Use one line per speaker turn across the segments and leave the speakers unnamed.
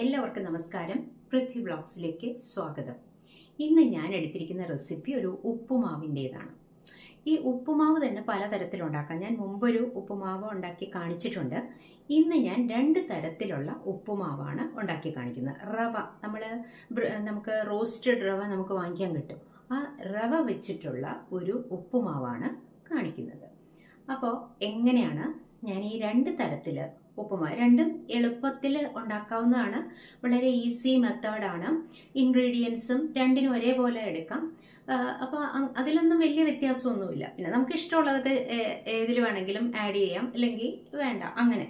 എല്ലാവർക്കും നമസ്കാരം. പൃഥ്വി വ്ളോഗ്സിലേക്ക് സ്വാഗതം. ഇന്ന് ഞാൻ എടുത്തിരിക്കുന്ന റെസിപ്പി ഒരു ഉപ്പുമാവിൻ്റേതാണ്. ഈ ഉപ്പുമാവ് തന്നെ പലതരത്തിലുണ്ടാക്കാം. ഞാൻ മുമ്പൊരു ഉപ്പുമാവ് ഉണ്ടാക്കി കാണിച്ചിട്ടുണ്ട്. ഇന്ന് ഞാൻ 2 തരത്തിലുള്ള ഉപ്പുമാവാണ് ഉണ്ടാക്കി കാണിക്കുന്നത്. റവ നമുക്ക് റോസ്റ്റഡ് റവ നമുക്ക് വാങ്ങിക്കാൻ കിട്ടും. ആ റവ വെച്ചിട്ടുള്ള ഒരു ഉപ്പുമാവാണ് കാണിക്കുന്നത്. അപ്പോൾ എങ്ങനെയാണ് ഞാൻ ഈ 2 തരത്തിൽ ഉപ്പുമാവ്, രണ്ടും എളുപ്പത്തിൽ ഉണ്ടാക്കാവുന്നതാണ്. വളരെ ഈസി മെത്തേഡാണ്. ഇൻഗ്രീഡിയൻസും രണ്ടിനും ഒരേപോലെ എടുക്കാം. അപ്പോൾ അതിലൊന്നും വലിയ വ്യത്യാസമൊന്നുമില്ല. പിന്നെ നമുക്ക് ഇഷ്ടമുള്ളതൊക്കെ ഏതിൽ വേണമെങ്കിലും ആഡ് ചെയ്യാം, അല്ലെങ്കിൽ വേണ്ട, അങ്ങനെ.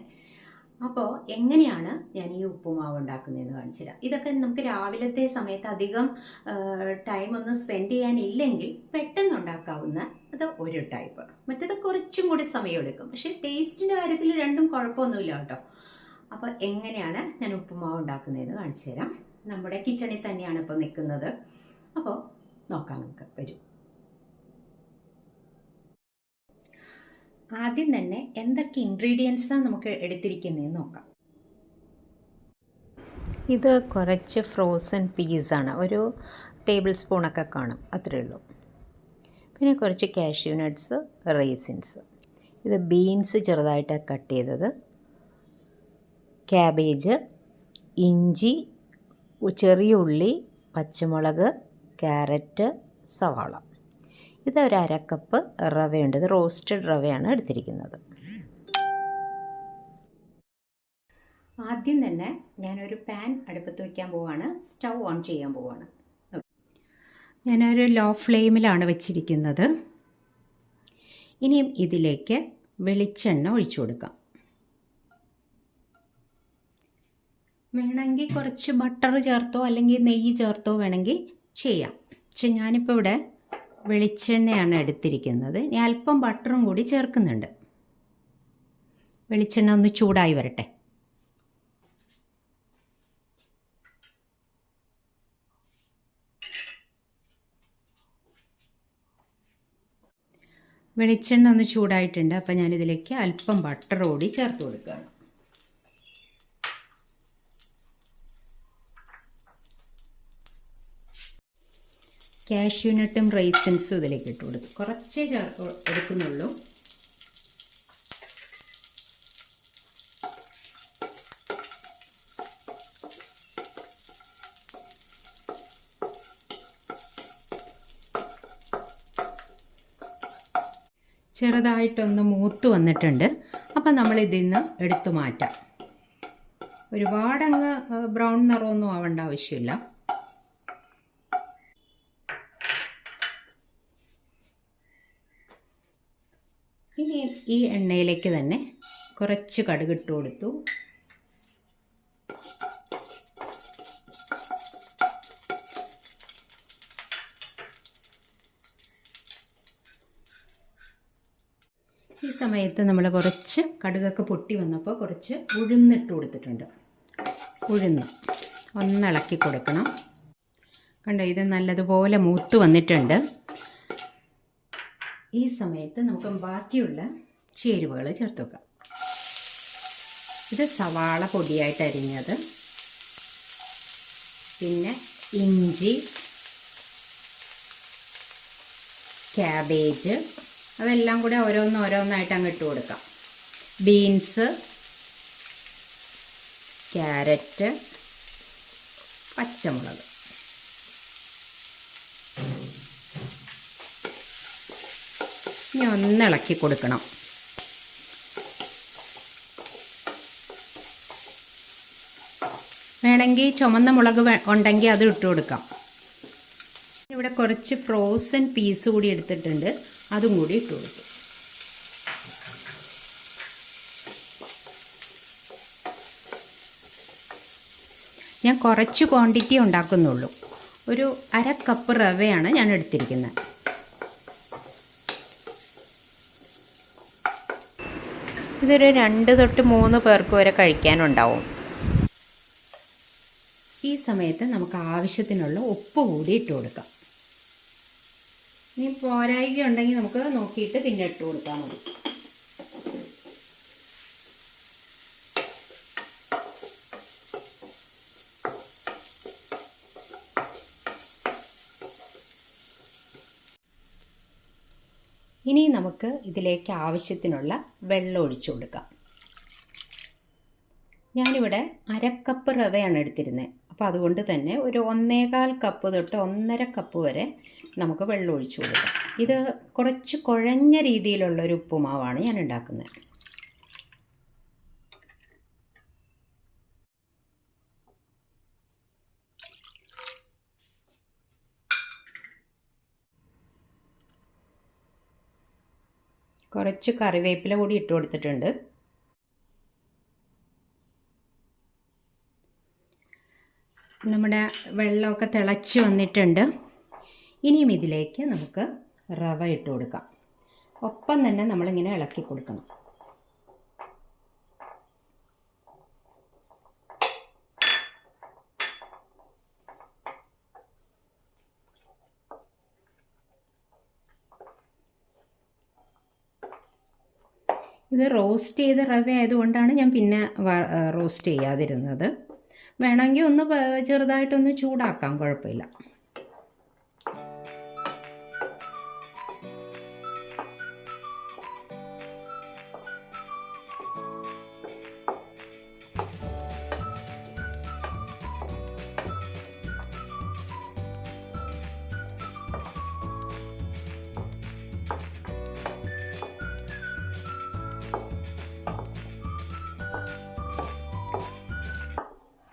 അപ്പോൾ എങ്ങനെയാണ് ഞാൻ ഈ ഉപ്പുമാവ് ഉണ്ടാക്കുന്നതെന്ന് കാണിച്ചു തരാം. ഇതൊക്കെ നമുക്ക് രാവിലത്തെ സമയത്ത് അധികം ടൈമൊന്നും സ്പെൻഡ് ചെയ്യാനില്ലെങ്കിൽ പെട്ടെന്ന് ഉണ്ടാക്കാവുന്ന അത് ഒരു ടൈപ്പ്. മറ്റേത് കുറച്ചും കൂടി സമയമെടുക്കും. പക്ഷേ ടേസ്റ്റിൻ്റെ കാര്യത്തിൽ രണ്ടും കുഴപ്പമൊന്നുമില്ല കേട്ടോ. അപ്പോൾ എങ്ങനെയാണ് ഞാൻ ഉപ്പുമാവ് ഉണ്ടാക്കുന്നതെന്ന് കാണിച്ചു തരാം. നമ്മുടെ കിച്ചണിൽ തന്നെയാണ് ഇപ്പോൾ നിൽക്കുന്നത്. അപ്പോൾ നോക്കാം, നമുക്ക് വരും. ആദ്യം തന്നെ എന്തൊക്കെ ഇൻഗ്രീഡിയൻസാണ് നമുക്ക് എടുത്തിരിക്കുന്നതെന്ന് നോക്കാം. ഇത് കുറച്ച് ഫ്രോസൺ പീസാണ്, ഒരു ടേബിൾ സ്പൂണൊക്കെ കാണും, അത്രയേ ഉള്ളൂ. പിന്നെ കുറച്ച് കാഷ്യൂ നട്ട്സ്, റേസിൻസ്. ഇത് ബീൻസ് ചെറുതായിട്ട് കട്ട് ചെയ്തത്, ക്യാബേജ്, ഇഞ്ചി, ചെറിയ ഉള്ളി, പച്ചമുളക്, ക്യാരറ്റ്, സവാള. ഇത് ഒരു 1/2 കപ്പ് റവയുണ്ട്. ഇത് റോസ്റ്റഡ് റവയാണ് എടുത്തിരിക്കുന്നത്. ആദ്യം തന്നെ ഞാനൊരു പാൻ അടുപ്പത്ത് വയ്ക്കാൻ പോവാണ്. സ്റ്റൗ ഓൺ ചെയ്യാൻ പോവാണ്. ഞാനൊരു ലോ ഫ്ലെയിമിലാണ് വെച്ചിരിക്കുന്നത്. ഇനിയും ഇതിലേക്ക് വെളിച്ചെണ്ണ ഒഴിച്ചു കൊടുക്കാം. വേണമെങ്കിൽ കുറച്ച് ബട്ടർ ചേർത്തോ അല്ലെങ്കിൽ നെയ്യ് ചേർത്തോ വേണമെങ്കിൽ ചെയ്യാം. പക്ഷെ ഞാനിപ്പോൾ ഇവിടെ വെളിച്ചെണ്ണയാണ് എടുത്തിരിക്കുന്നത്. ഞാൻ അല്പം ബട്ടറും കൂടി ചേർക്കുന്നുണ്ട്. വെളിച്ചെണ്ണ ഒന്ന് ചൂടായി വരട്ടെ. വെളിച്ചെണ്ണ ഒന്ന് ചൂടായിട്ടുണ്ട്. അപ്പോൾ ഞാനിതിലേക്ക് അല്പം ബട്ടർ കൂടി ചേർത്ത് കൊടുക്കുകയാണ്. കാഷ്യൂ നട്ടും റൈസിൻസും ഇതിലേക്ക് ഇട്ട് കൊടുക്കും. കുറച്ചേ എടുക്കുന്നുള്ളൂ. ചെറുതായിട്ടൊന്ന് മൂത്ത് വന്നിട്ടുണ്ട്. അപ്പം നമ്മളിതിൽ നിന്ന് എടുത്തു മാറ്റാം. ഒരുപാടങ്ങ് ബ്രൗൺ നിറമൊന്നും ആവേണ്ട ആവശ്യമില്ല. ഇനി ഈ എണ്ണയിലേക്ക് തന്നെ കുറച്ച് കടുകിട്ട് കൊടുത്തു. ഈ സമയത്ത് നമ്മൾ കുറച്ച് കടുകൊക്കെ പൊട്ടി വന്നപ്പോൾ കുറച്ച് ഉഴുന്നിട്ട് കൊടുത്തിട്ടുണ്ട്. ഉഴുന്ന് ഒന്നിളക്കി കൊടുക്കണം. കണ്ടോ, ഇത് നല്ലതുപോലെ മൂത്ത് വന്നിട്ടുണ്ട്. ഈ സമയത്ത് നമുക്ക് ബാക്കിയുള്ള ചേരുവകൾ ചേർത്ത് വെക്കാം. ഇത് സവാള പൊടിയായിട്ട് അരിഞ്ഞത്, പിന്നെ ഇഞ്ചി, ക്യാബേജ്, അതെല്ലാം കൂടെ ഓരോന്നായിട്ട് അങ്ങ് ഇട്ട് കൊടുക്കാം. ബീൻസ്, ക്യാരറ്റ്, പച്ചമുളക്. ഇനി ഒന്ന് ഇളക്കി കൊടുക്കണം. വേണമെങ്കിൽ ചുമന്ന മുളക് ഉണ്ടെങ്കിൽ അത് ഇട്ട് കൊടുക്കാം. ഇവിടെ കുറച്ച് ഫ്രോസൺ പീസ് കൂടി എടുത്തിട്ടുണ്ട്, അതും കൂടി ഇട്ട് കൊടുക്കും. ഞാൻ കുറച്ച് ക്വാണ്ടിറ്റി ഉണ്ടാക്കുന്നുള്ളൂ. ഒരു 1/2 കപ്പ് റവയാണ് ഞാൻ എടുത്തിരിക്കുന്നത്. ഇതൊരു 2 തൊട്ട് 3 പേർക്ക് വരെ കഴിക്കാനുണ്ടാവും. ഈ സമയത്ത് നമുക്ക് ആവശ്യത്തിനുള്ള ഉപ്പ് കൂടി ഇട്ട് കൊടുക്കാം. ഇനി പോരായ്ക ഉണ്ടെങ്കിൽ നമുക്ക് നോക്കിയിട്ട് പിന്നെ ഇട്ട് കൊടുത്താൽ മതി. ഇനി നമുക്ക് ഇതിലേക്ക് ആവശ്യത്തിനുള്ള വെള്ളം ഒഴിച്ചു കൊടുക്കാം. ഞാനിവിടെ 1/2 കപ്പ് റവയാണ് എടുത്തിരുന്നത്. അപ്പോൾ അതുകൊണ്ട് തന്നെ ഒരു 1.25 കപ്പ് തൊട്ട് 1.5 കപ്പ് വരെ നമുക്ക് വെള്ളം ഒഴിച്ചു കൊടുക്കാം. ഇത് കുറച്ച് കുഴഞ്ഞ രീതിയിലുള്ളൊരു ഉപ്പുമാവാണ് ഞാൻ ഉണ്ടാക്കുന്നത്. കുറച്ച് കറിവേപ്പില കൂടി ഇട്ട് കൊടുത്തിട്ടുണ്ട്. നമ്മുടെ വെള്ളമൊക്കെ തിളച്ച് വന്നിട്ടുണ്ട്. ഇനിയും ഇതിലേക്ക് നമുക്ക് റവ ഇട്ട് കൊടുക്കാം. ഒപ്പം തന്നെ നമ്മളിങ്ങനെ ഇളക്കി കൊടുക്കണം. ഇത് റോസ്റ്റ് ചെയ്ത റവ ആയതുകൊണ്ടാണ് ഞാൻ പിന്നെ റോസ്റ്റ് ചെയ്യാതിരുന്നത്. വേണമെങ്കിൽ ഒന്ന് ചെറുതായിട്ടൊന്ന് ചൂടാക്കാം, കുഴപ്പമില്ല.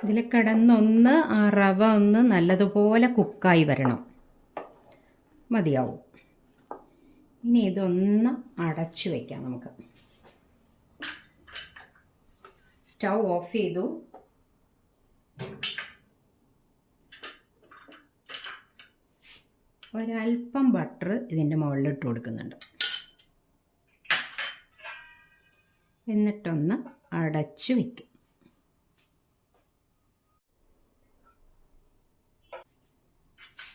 ഇതിൽ കിടന്നൊന്ന് ആ റവ ഒന്ന് നല്ലതുപോലെ കുക്കായി വരണം. മതിയാവും. ഇനി ഇതൊന്ന് അടച്ചു വയ്ക്കാം നമുക്ക്. സ്റ്റൗ ഓഫ് ചെയ്തു. ഒരല്പം ബട്ടർ ഇതിൻ്റെ മുകളിലിട്ട് കൊടുക്കുന്നുണ്ട്. എന്നിട്ടൊന്ന് അടച്ചു വയ്ക്കും.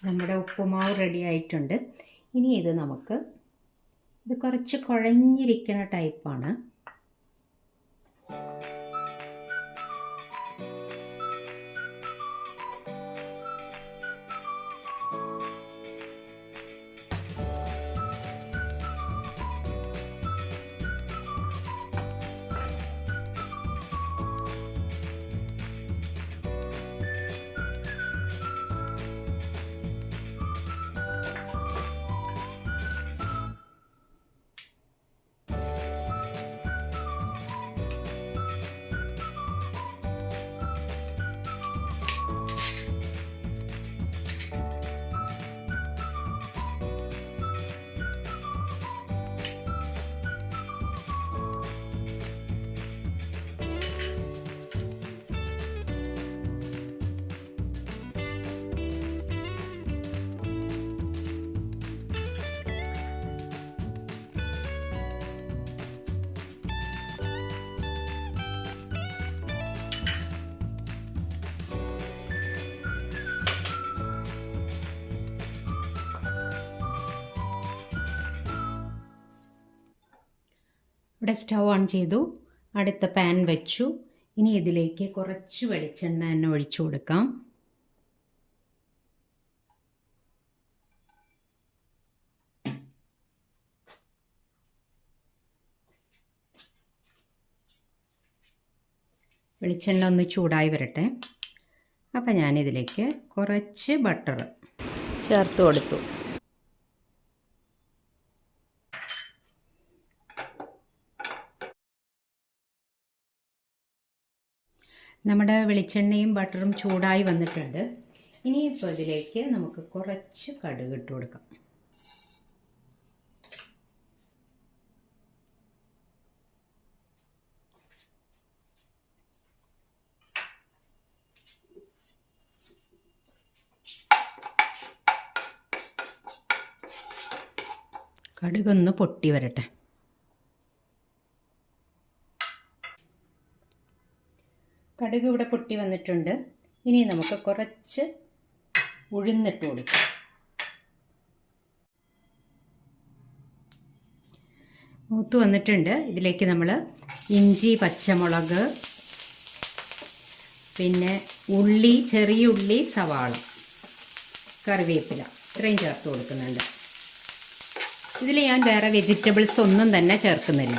നമ്മുടെ ഉപ്പുമാവ് റെഡി ആയിട്ടുണ്ട്. ഇനി ഇത് കുറച്ച് കുഴഞ്ഞിരിക്കുന്ന ടൈപ്പാണ്. ഇവിടെ സ്റ്റൗ ഓൺ ചെയ്തു. അടുത്ത പാൻ വെച്ചു. ഇനി ഇതിലേക്ക് കുറച്ച് വെളിച്ചെണ്ണ തന്നെ ഒഴിച്ചു കൊടുക്കാം. വെളിച്ചെണ്ണ ഒന്ന് ചൂടായി വരട്ടെ. അപ്പം ഞാനിതിലേക്ക് കുറച്ച് ബട്ടർ ചേർത്ത് കൊടുത്തു. നമ്മുടെ വെളിച്ചെണ്ണയും ബട്ടറും ചൂടായി വന്നിട്ടുണ്ട്. ഇനിയിപ്പോൾ ഇതിലേക്ക് നമുക്ക് കുറച്ച് കടുക് ഇട്ട് കൊടുക്കാം. കടുകൊന്ന് പൊട്ടി വരട്ടെ. കടുക് ഇവിടെ പൊട്ടി വന്നിട്ടുണ്ട്. ഇനി നമുക്ക് കുറച്ച് ഉഴുന്നിട്ട് കൊടുക്കാം. മൂത്ത് വന്നിട്ടുണ്ട്. ഇതിലേക്ക് നമ്മൾ ഇഞ്ചി, പച്ചമുളക്, പിന്നെ ഉള്ളി, ചെറിയ ഉള്ളി, സവാള, കറിവേപ്പില ഇത്രയും ചേർത്ത് കൊടുക്കുന്നുണ്ട്. ഇതിൽ ഞാൻ വേറെ വെജിറ്റബിൾസ് ഒന്നും തന്നെ ചേർക്കുന്നില്ല.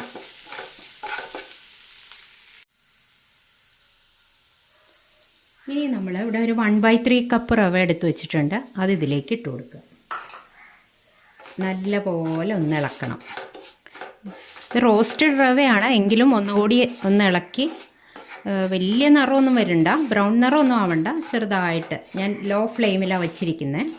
ഇനി നമ്മൾ ഇവിടെ ഒരു 1/3 കപ്പ് റവ എടുത്ത് വെച്ചിട്ടുണ്ട്. അത് ഇതിലേക്ക് ഇട്ട് കൊടുക്കുക. നല്ല പോലെ ഒന്ന് ഇളക്കണം. ഇത് റോസ്റ്റഡ് റവയാണ്, എങ്കിലും ഒന്നുകൂടി ഒന്ന് ഇളക്കി. വലിയ നിറമൊന്നും വരണ്ട, ബ്രൗൺ നിറമൊന്നും ആവണ്ട, ചെറുതായിട്ട്. ഞാൻ ലോ ഫ്ലെയിമിലാണ് വച്ചിരിക്കുന്നത്.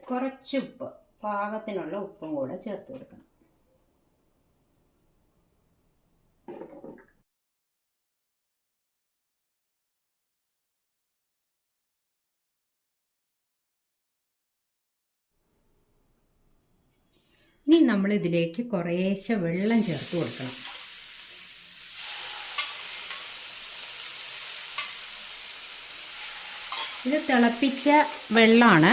കുറച്ച് ഉപ്പ്, പാകത്തിനുള്ള ഉപ്പും കൂടെ ചേർത്ത് കൊടുക്കണം. ഇനി നമ്മൾ ഇതിലേക്ക് കുറേശ്ശെ വെള്ളം ചേർത്ത് കൊടുക്കണം. ഇത് തിളപ്പിച്ച വെള്ളമാണ്.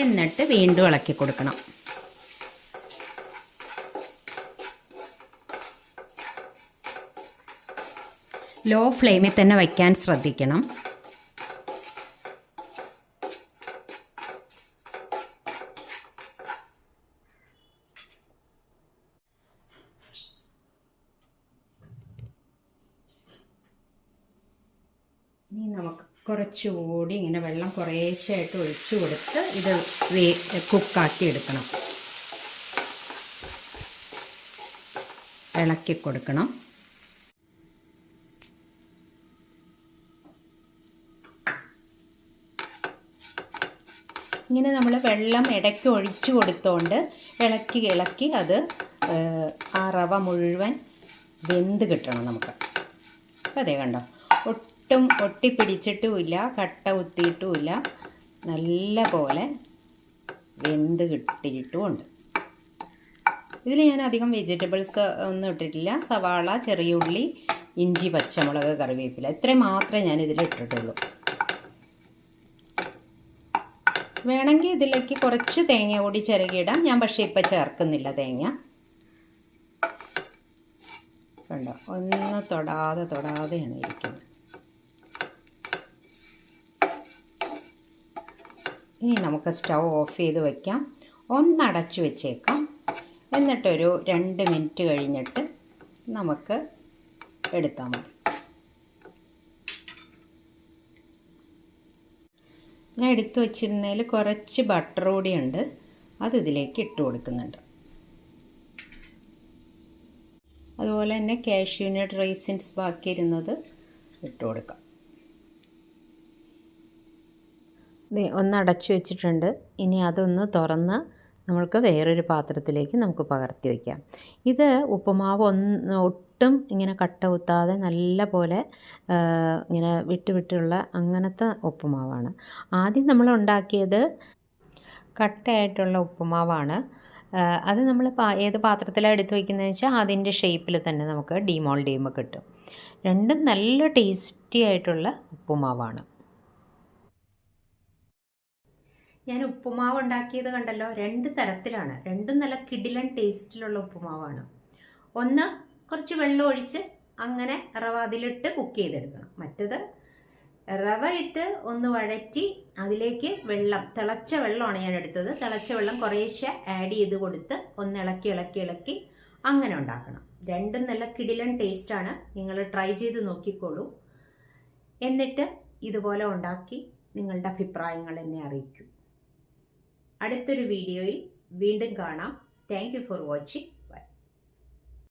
എന്നിട്ട് വീണ്ടും ഇളക്കി കൊടുക്കണം. ലോ ഫ്ലെയിമിൽ തന്നെ വയ്ക്കാൻ ശ്രദ്ധിക്കണം. ഇനി നമുക്ക് കുറച്ചുകൂടി ഇങ്ങനെ വെള്ളം കുറേശ്ശായിട്ട് ഒഴിച്ചു കൊടുത്ത് ഇത് കുക്കാക്കി എടുക്കണം. ഇളക്കി കൊടുക്കണം. ഇങ്ങനെ നമ്മൾ വെള്ളം ഇടയ്ക്ക് ഒഴിച്ചു കൊടുത്തുകൊണ്ട് ഇളക്കി അത് ആ റവ മുഴുവൻ വെന്ത് കിട്ടണം നമുക്ക്. അതേ കണ്ടോ, ഒട്ടും ഒട്ടിപ്പിടിച്ചിട്ടുമില്ല, കട്ട കുത്തിയിട്ടുമില്ല, നല്ല പോലെ വെന്ത് കിട്ടിയിട്ടുമുണ്ട്. ഇതിൽ ഞാൻ അധികം വെജിറ്റബിൾസ് ഒന്നും ഇട്ടിട്ടില്ല. സവാള, ചെറിയ ഉള്ളി, ഇഞ്ചി, പച്ചമുളക്, കറിവേപ്പില, ഇത്രയും മാത്രമേ ഞാൻ ഇതിൽ ഇട്ടിട്ടുള്ളൂ. വേണമെങ്കിൽ ഇതിലേക്ക് കുറച്ച് തേങ്ങ കൂടി ചിരകിയിടാം. ഞാൻ പക്ഷേ ഇപ്പം ചേർക്കുന്നില്ല തേങ്ങ. കണ്ടോ, ഒന്ന് തൊടാതെയാണ് ഇരിക്കുന്നത്. ഇനി നമുക്ക് സ്റ്റൗ ഓഫ് ചെയ്ത് വയ്ക്കാം. ഒന്നടച്ചു വെച്ചേക്കാം. എന്നിട്ടൊരു 2 മിനിറ്റ് കഴിഞ്ഞിട്ട് നമുക്ക് എടുത്താൽ മതി. ഞാൻ എടുത്തു വച്ചിരുന്നതിൽ കുറച്ച് ബട്ടർ കൂടിയുണ്ട്. അത് ഇതിലേക്ക് ഇട്ട് കൊടുക്കുന്നുണ്ട്. അതുപോലെ തന്നെ കാഷ്യൂനട്ട് റൈസിൻസ് ബാക്കിയിരുന്നത് ഇട്ട് കൊടുക്കാം. ഒന്ന് അടച്ചു വെച്ചിട്ടുണ്ട്. ഇനി അതൊന്ന് തുറന്ന് നമ്മൾക്ക് വേറൊരു പാത്രത്തിലേക്ക് നമുക്ക് പകർത്തി വയ്ക്കാം. ഇത് ഉപ്പുമാവ് ഒട്ടും ഇങ്ങനെ കട്ട കുത്താതെ നല്ല പോലെ ഇങ്ങനെ വിട്ടുള്ള അങ്ങനത്തെ ഉപ്പുമാവാണ്. ആദ്യം നമ്മൾ ഉണ്ടാക്കിയത് കട്ടയായിട്ടുള്ള ഉപ്പുമാവാണ്. അത് നമ്മൾ ഏത് പാത്രത്തിലാണ് എടുത്ത് വയ്ക്കുന്നതെന്ന് വെച്ചാൽ അതിൻ്റെ ഷേപ്പിൽ തന്നെ നമുക്ക് ഡീമോൾഡ് ചെയ്യുമ്പോൾ കിട്ടും. രണ്ടും നല്ല ടേസ്റ്റി ആയിട്ടുള്ള ഉപ്പുമാവാണ്. ഞാൻ ഉപ്പുമാവ് ഉണ്ടാക്കിയത് കണ്ടല്ലോ, 2 തരത്തിലാണ്. രണ്ടും നല്ല കിടിലൻ ടേസ്റ്റിലുള്ള ഉപ്പുമാവാണ്. ഒന്ന് കുറച്ച് വെള്ളം ഒഴിച്ച് അങ്ങനെ റവ അതിലിട്ട് കുക്ക് ചെയ്തെടുക്കണം. മറ്റത് റവ ഇട്ട് ഒന്ന് വഴറ്റി അതിലേക്ക് തിളച്ച വെള്ളമാണ് ഞാൻ എടുത്തത്. തിളച്ച വെള്ളം കുറേശ്ശെ ആഡ് ചെയ്ത് കൊടുത്ത് ഒന്ന് ഇളക്കി അങ്ങനെ ഉണ്ടാക്കണം. രണ്ടും നല്ല കിടിലൻ ടേസ്റ്റാണ്. നിങ്ങൾ ട്രൈ ചെയ്ത് നോക്കിക്കോളൂ. എന്നിട്ട് ഇതുപോലെ ഉണ്ടാക്കി നിങ്ങളുടെ അഭിപ്രായങ്ങൾ എന്നെ അറിയിക്കൂ. അടുത്തൊരു വീഡിയോയിൽ വീണ്ടും കാണാം. Thank you for watching.